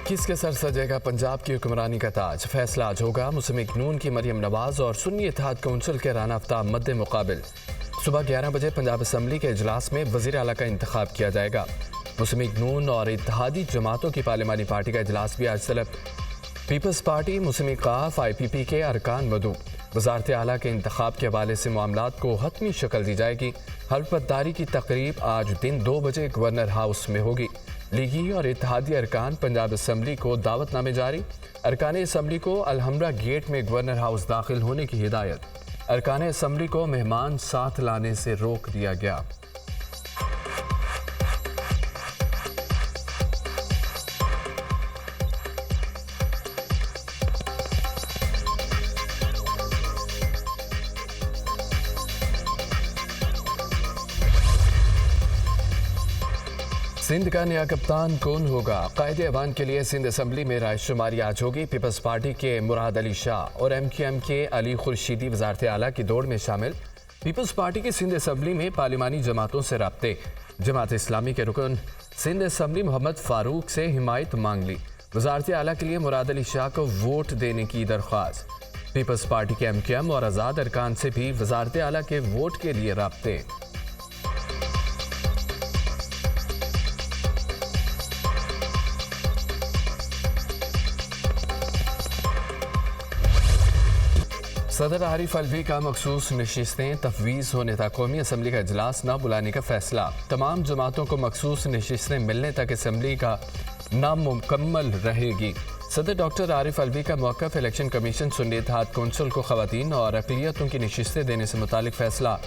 21 के सर सजेगा पंजाब की हुक्मरानी का ताज। फैसला आज होगा। मुस्लिम नून की मरियम नवाज और सुन्नी इत्तेहाद कौंसिल के राना आफ्ताब मद्दे मुकाबिल। सुबह 11 बजे पंजाब असम्बली के इजलास में वज़ीर आला का इंतखाब किया जाएगा। मुस्लिम नून और इत्तेहादी जमातों की पार्लिमानी पार्टी का इजलास भी आज तलब। पीपल्स पार्टी, मुस्लिम काफ, IPP के अरकान मदू। वज़ारत आला के इंतखाब के हवाले से मामलात को हतमी शक्ल दी जाएगी। हल्फबर्दारी की तकरीब आज दिन 2 बजे गवर्नर हाउस में होगी। लीगी और इत्तेहादी अरकान पंजाब असम्बली को दावतनामे जारी। अरकान असम्बली को अलहम्रा गेट में गवर्नर हाउस दाखिल होने की हिदायत। अरकान असम्बली को मेहमान साथ लाने से रोक दिया गया। सिंध का नया कप्तान कौन होगा? कायदे अवान के लिए सिंध असम्बली में रायशुमारी आज होगी। पीपल्स पार्टी के मुराद अली शाह और MQM के अली खुर्शीदी वज़ारत आला की दौड़ में शामिल। पीपल्स पार्टी की सिंध असम्बली में पार्लिमानी जमातों से राब्ते। जमात इस्लामी के रुकन सिंध असम्बली मोहम्मद फारूक से हिमायत मांग ली। वज़ारत आला के लिए मुराद अली शाह को वोट देने की दरख्वास्त। पीपल्स पार्टी के MQM और आज़ाद अरकान से भी वज़ारत आला के वोट के लिए राब्ते। सदर आरिफ अलवी का मखसूस नशिस्तें तफवीज़ होने तक कौमी असम्बली का इजलास न बुलाने का फैसला। तमाम जमातों को मखसूस नशिस्तें मिलने तक असम्बली का नामुकम्मल रहेगी। सदर डॉक्टर आरिफ अलवी का मौक़िफ़ इलेक्शन कमीशन सुन्नी इत्तेहाद कौंसिल को ख़वातीन और अक़लियतों की नशिस्तें देने से मुतालिक फैसला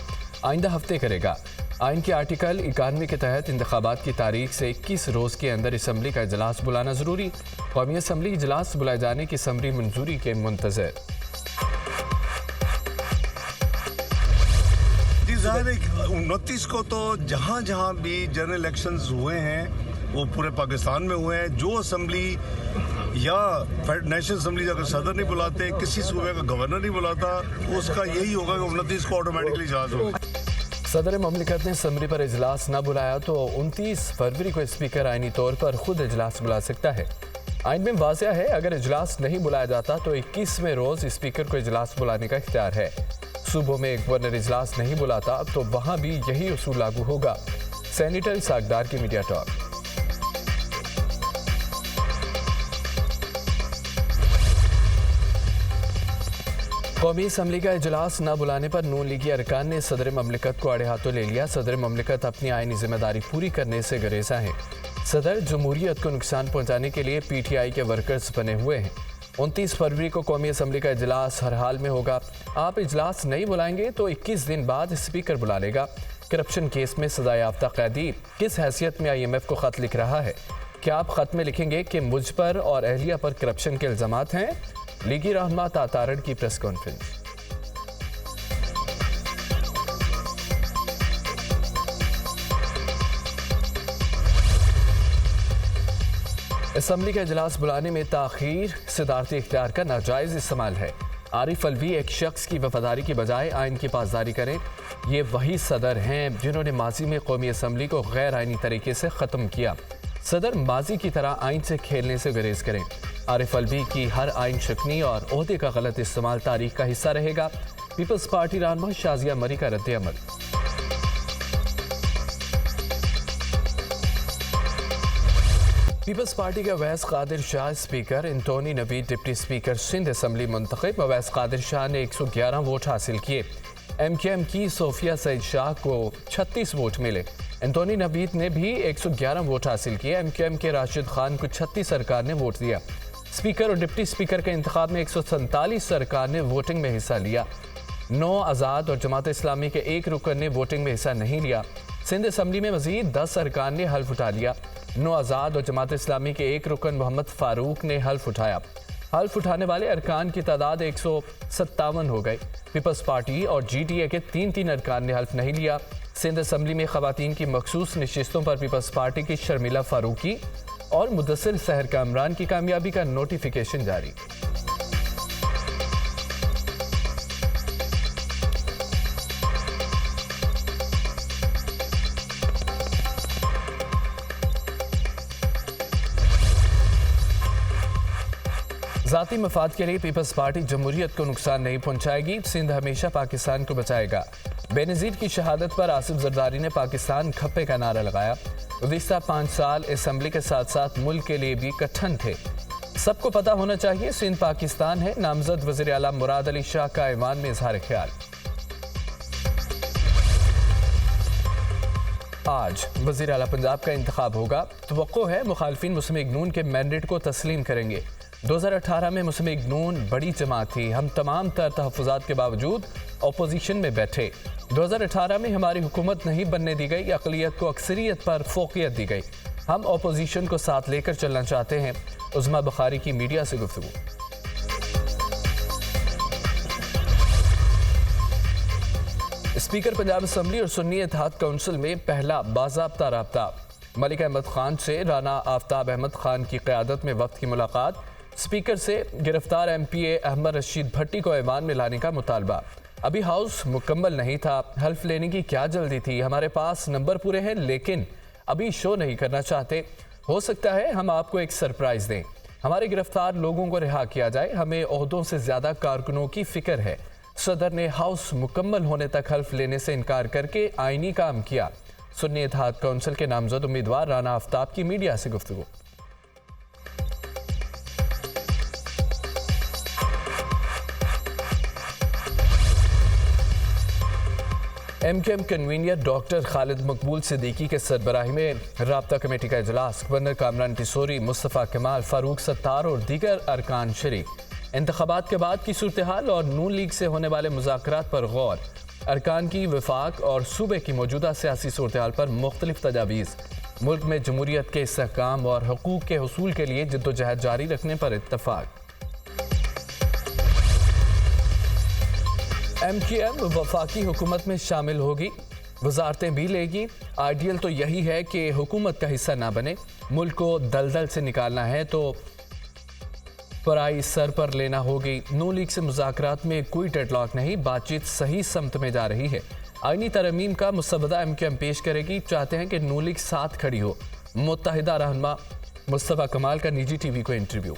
आइंदा हफ्ते करेगा। आइन के आर्टिकल 91 के तहत इंतखाबात की तारीख से 21 रोज़ के अंदर असम्बली का इजलास बुलाना ज़रूरी। कौमी असम्बली इजलास बुलाए जाने की समरी मंजूरी के मुंतज़र। 29 को तो जहाँ जहाँ भी जनरल इलेक्शंस हुए हैं वो पूरे पाकिस्तान में हुए हैं। जो असम्बली या नेशनल असम्बली अगर सदर नहीं बुलाते, किसी सूबे का गवर्नर नहीं बुलाता, उसका यही होगा कि 29 को ऑटोमेटिकली इजलास होगा। सदर ममलिकत ने असम्बली पर इजलास न बुलाया तो 29 फरवरी को स्पीकर आइनी तौर पर खुद इजलास बुला सकता है। आइन में वाज़ेह है, अगर इजलास नहीं बुलाया जाता तो 21वें रोज़ स्पीकर को इजलास बुलाने का इख्तियार है। सूबों में गवर्नर इजलास नहीं बुलाता तो वहां भी यही उसूल लागू होगा। सेनेटर सागदार की मीडिया टॉक। कौमी असम्बली का इजलास न बुलाने पर नून लीगी अरकान ने सदर ममलिकत को आड़े हाथों ले लिया। सदर ममलिकत अपनी आईनी जिम्मेदारी पूरी करने से गुरेज़ा है। सदर जमहूरियत को नुकसान पहुंचाने के लिए PTI के वर्कर्स बने हुए हैं। 29 फरवरी को कौमी असम्बली का इजलास हर हाल में होगा। आप इजलास नहीं बुलाएंगे तो 21 दिन बाद स्पीकर बुला लेगा। करप्शन केस में सजा याफ्ता कैदी किस हैसियत में IMF को खत लिख रहा है? क्या आप खत में लिखेंगे कि मुझ पर और अहलिया पर करप्शन के इल्जामात हैं? लीगी रहनुमा तातारड़ की प्रेस कॉन्फ्रेंस। असम्बली का इजलास बुलाने में ताख़ीर सदारती इख्तियार का नाजायज़ इस्तेमाल है। आरिफ अलवी एक शख्स की वफादारी की बजाय आइन की पासदारी करें। ये वही सदर हैं जिन्होंने माजी में कौमी असम्बली को गैर आइनी तरीके से ख़त्म किया। सदर माजी की तरह आइन से खेलने से गुरेज करें। आरिफ अलवी की हर आइन शिकनी और ओहदे का गलत इस्तेमाल तारीख का हिस्सा रहेगा। पीपल्स पार्टी रहनुमा शाजिया मरी का रद्द अमल। पीपल्स पार्टी का Awais Qadir Shah speaker, Anthony Naveed deputy speaker Sindh assembly मुंतखब। अवैस कादिर शाह ने 111 वोट हासिल किए। MQM की सोफिया सईद शाह को 36 वोट मिले। एंटोनी नवीद ने भी 111 वोट हासिल किए। MQM के राशिद खान को 36 सरकार ने वोट दिया। स्पीकर और डिप्टी स्पीकर के इंतखाब में 147 सरकार ने वोटिंग में हिस्सा लिया। 9 आज़ाद और जमात इस्लामी के एक रुकन ने वोटिंग में हिस्सा नहीं लिया। सिंध असम्बली में मजीद 10 सरकार ने हल्फ उठा लिया। 9 आज़ाद और जमात इस्लामी के एक रुकन मोहम्मद फारूक ने हल्फ उठाया। हल्फ उठाने वाले अरकान की तादाद 157 हो गई। पीपल्स पार्टी और GTA के 3 अरकान ने हल्फ नहीं लिया। सिंध असम्बली में ख़वातीन की मखसूस नशिस्तों पर पीपल्स पार्टी की शर्मिला फारूकी और मुदस्सिर सहर कामरान की कामयाबी का नोटिफिकेशन जारी। ज़ाती मफाद के लिए पीपल्स पार्टी जमहूरियत को नुकसान नहीं पहुंचाएगी, सिंध हमेशा पाकिस्तान को बचाएगा। बेनज़ीर की शहादत पर आसिफ जरदारी ने पाकिस्तान खप्पे का नारा लगाया। गुज़िश्ता 5 साल असम्बली के साथ साथ मुल्क के लिए भी कट्ठन थे। सबको पता होना चाहिए सिंध पाकिस्तान है, नामजद वज़ीर आला मुराद अली शाह का ऐवान में इजहार ख्याल। आज वज़ीर आला पंजाब का इंतखाब होगा। तवक्को है मुखालफिन मुस्लिम लीग नून के मैंडेट को तस्लीम करेंगे। 2018 में मुस्लिम लीग नून बड़ी जमात थी, हम तमाम तर तहफ़्फ़ुज़ात के बावजूद अपोजिशन में बैठे। 2018 में हमारी हुकूमत नहीं बनने दी गई, अक़लियत को अक्सरियत पर फ़ौक़ियत दी गई। हम अपोजिशन को साथ लेकर चलना चाहते हैं। उज़मा बुखारी की मीडिया से गुफ्तगू। स्पीकर पंजाब असम्बली और सुन्नी इत्तेहाद काउंसिल में पहला बाज़ाब्ता राब्ता। मलिक अहमद खान से राना आफ्ताब अहमद खान की क़यादत में वक्त की मुलाकात। स्पीकर से गिरफ्तार MPA अहमद रशीद भट्टी को ऐवान में लाने का मुतालबा। अभी हाउस मुकम्मल नहीं था, हल्फ लेने की क्या जल्दी थी, हमारे पास नंबर पूरे हैं लेकिन अभी शो नहीं करना चाहते। हो सकता है हम आपको एक सरप्राइज दें। हमारे गिरफ्तार लोगों को रिहा किया जाए, हमें ओहदों से ज़्यादा कारकुनों की फ़िक्र है। सदर ने हाउस मुकम्मल होने तक हल्फ लेने से इनकार करके आइनी काम किया। सुन्नी इत्तेहाद काउंसिल के नामजद उम्मीदवार राना आफ्ताब की मीडिया से गुफ्तगू। MKM कन्वीनर डॉक्टर खालिद मकबूल सिद्दीकी के सरबराही में राब्ता कमेटी का इजलास। गवर्नर कामरान टिसोरी, मुस्तफ़ा कमाल, फारूक सत्तार और दीगर अरकान शरीक। इंतखाबात के बाद की सूरत हाल और नून लीग से होने वाले मुज़ाकरात पर गौर। अरकान की वफाक और सूबे की मौजूदा सियासी सूरत हाल पर मुख्तलिफ तजावीज़। मुल्क में जमहूरियत के इस्तेहकाम और हकूक़ के हसूल के लिए जद्दोजहद जारी रखने पर इत्तफ़ाक़। MKM वफाकी हुकूमत में शामिल होगी, वजारतें भी लेगी। आइडियल तो यही है कि हुकूमत का हिस्सा ना बने। मुल्क को दलदल से निकालना है तो पराई सर पर लेना होगी। नून लीग से मुज़ाकरात में कोई डेडलॉक नहीं, बातचीत सही समत में जा रही है। आईनी तरमीम का मुसवदा MKM पेश करेगी। चाहते हैं कि नून लीग साथ खड़ी हो। मुत्तहिदा रहनुमा मुस्तफ़ा कमाल का निजी TV को इंटरव्यू।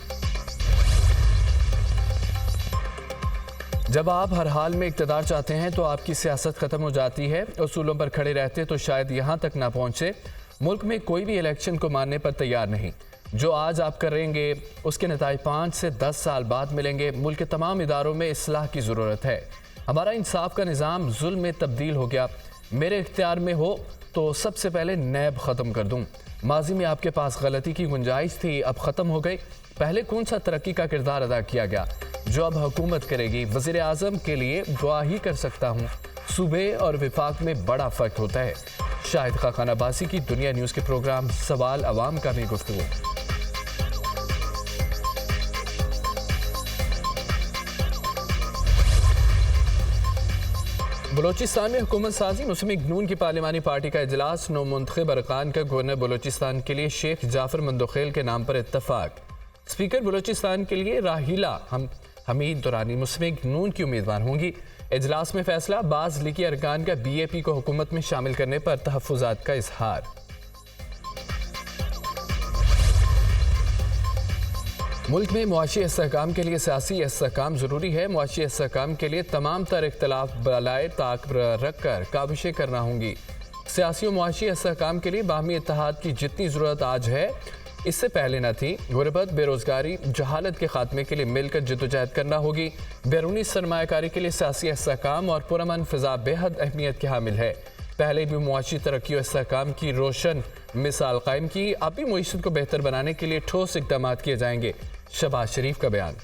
जब आप हर हाल में इक़्तिदार चाहते हैं तो आपकी सियासत ख़त्म हो जाती है। उसूलों पर खड़े रहते तो शायद यहाँ तक ना पहुँचे। मुल्क में कोई भी इलेक्शन को मानने पर तैयार नहीं। जो आज आप करेंगे उसके नताइज 5 से 10 साल बाद मिलेंगे। मुल्क के तमाम इदारों में इस्लाह की ज़रूरत है। हमारा इंसाफ का निज़ाम जुल्म में तब्दील हो गया। मेरे इख्तियार में हो तो सबसे पहले नैब ख़त्म कर दूँ। माजी में आपके पास गलती की गुंजाइश थी, अब ख़त्म हो गई। पहले कौन सा तरक्की का किरदार अदा किया गया जो अब हुकूमत करेगी। वज़ीर आज़म के लिए दुआ ही कर सकता हूँ। सूबे और विफाक में बड़ा फ़र्क होता है। शाहिद खान अब्बासी की दुनिया न्यूज़ के प्रोग्राम सवाल अवाम का भी गुफ्तगू। बलोचिस्तान में हुकूमत साजी। मुस्लिम लीग नून की पार्लिमानी पार्टी का इजलास। नौ मुंतखब अरकान का गवर्नर बलोचिस्तान के लिए शेख जाफर मंदोखेल के नाम पर इत्तफाक। स्पीकर बलोचिस्तान के लिए राहिला हमीद दुरानी मुस्लिम लीग नून की उम्मीदवार होंगी। इजलास में फैसला। बाज़ लीगी अरकान का BAP को हुकूमत में शामिल करने पर तहफ़्फ़ुज़ात का इजहार। मुल्क में मुआशी इस्तेहकाम के लिए सियासी इस्तेहकाम ज़रूरी है। मुआशी इस्तेहकाम के लिए तमाम तर इख्तलाफ बलाए ताक रख कर काबिशें करना होंगी। सियासी और मुआशी इस्तेहकाम के लिए बाहमी इत्तेहाद की जितनी ज़रूरत आज है इससे पहले न थी। गुरबत, बेरोज़गारी, जहालत के खात्मे के लिए मिलकर जद्दोजहद करना होगी। बैरूनी सरमायाकारी के लिए सियासी इस्तेहकाम और पुरअमन फ़िज़ा बेहद अहमियत की हामिल है। पहले भी मुआशी तरक्की और इस्तेहकाम की रोशन मिसाल कायम की। अब भी मईशत को बेहतर बनाने के लिए ठोस इक़दामात किए जाएंगे। शहबाज शरीफ का बयान।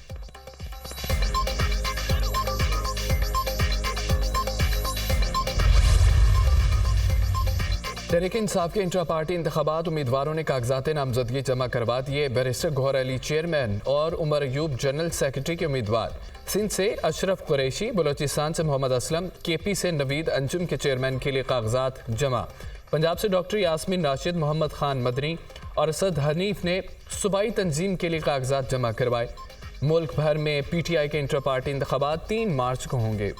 तहरीक इंसाफ के इंट्रा पार्टी इंतखाबात। उम्मीदवारों ने कागजात नामजदगी जमा करवा दिए। बैरिस्टर गौहर अली चेयरमैन और उमर अयूब जनरल सेक्रेटरी के उम्मीदवार। सिंध से अशरफ कुरैशी, बलोचिस्तान से मोहम्मद असलम, KP से नवीद अंजुम के चेयरमैन के लिए कागजात जमा। पंजाब से डॉक्टर यास्मीन राशिद, मोहम्मद खान मदनी और असद हनीफ ने सूबाई तंजीम के लिए कागजात जमा करवाए। मुल्क भर में PTI के इंट्रा पार्टी इंतखाबात 3 मार्च को होंगे।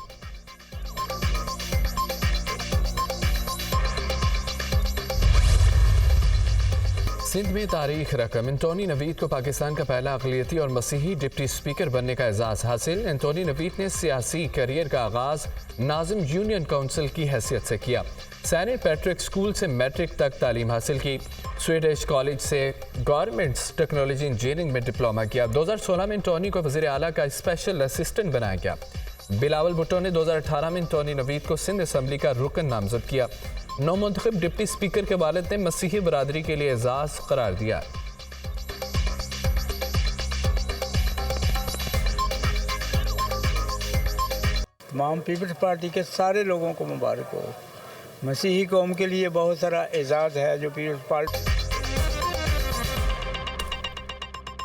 सिंध में तारीख रकम एंटोनी नवीद को पाकिस्तान का पहला अक़लियती और मसीही डिप्टी स्पीकर बनने का एजाज़ हासिल। एंटोनी नवीद ने सियासी करियर का आगाज़ नाज़िम यूनियन काउंसिल की हैसियत से किया। सेंट पैट्रिक स्कूल से मैट्रिक तक तालीम हासिल की। स्वीडिश कॉलेज से गवर्नमेंट्स टेक्नोलॉजी इंजीनियरिंग में डिप्लोमा किया। 2016 में एंटोनी को वज़ीर आला का स्पेशल असिस्टेंट बनाया गया। बिलावल भुट्टो ने 2018 में एंटोनी नवीद को सिंध असम्बली का रुकन नामजद किया। नौमुंतखब डिप्टी स्पीकर के वालिद ने मसीही बरादरी के लिए एजाज़ करार दिया। तमाम पीपल्स पार्टी के सारे लोगों को मुबारक हो। मसीही कौम के लिए बहुत सारा एजाज़ है जो पीपल्स पार्टी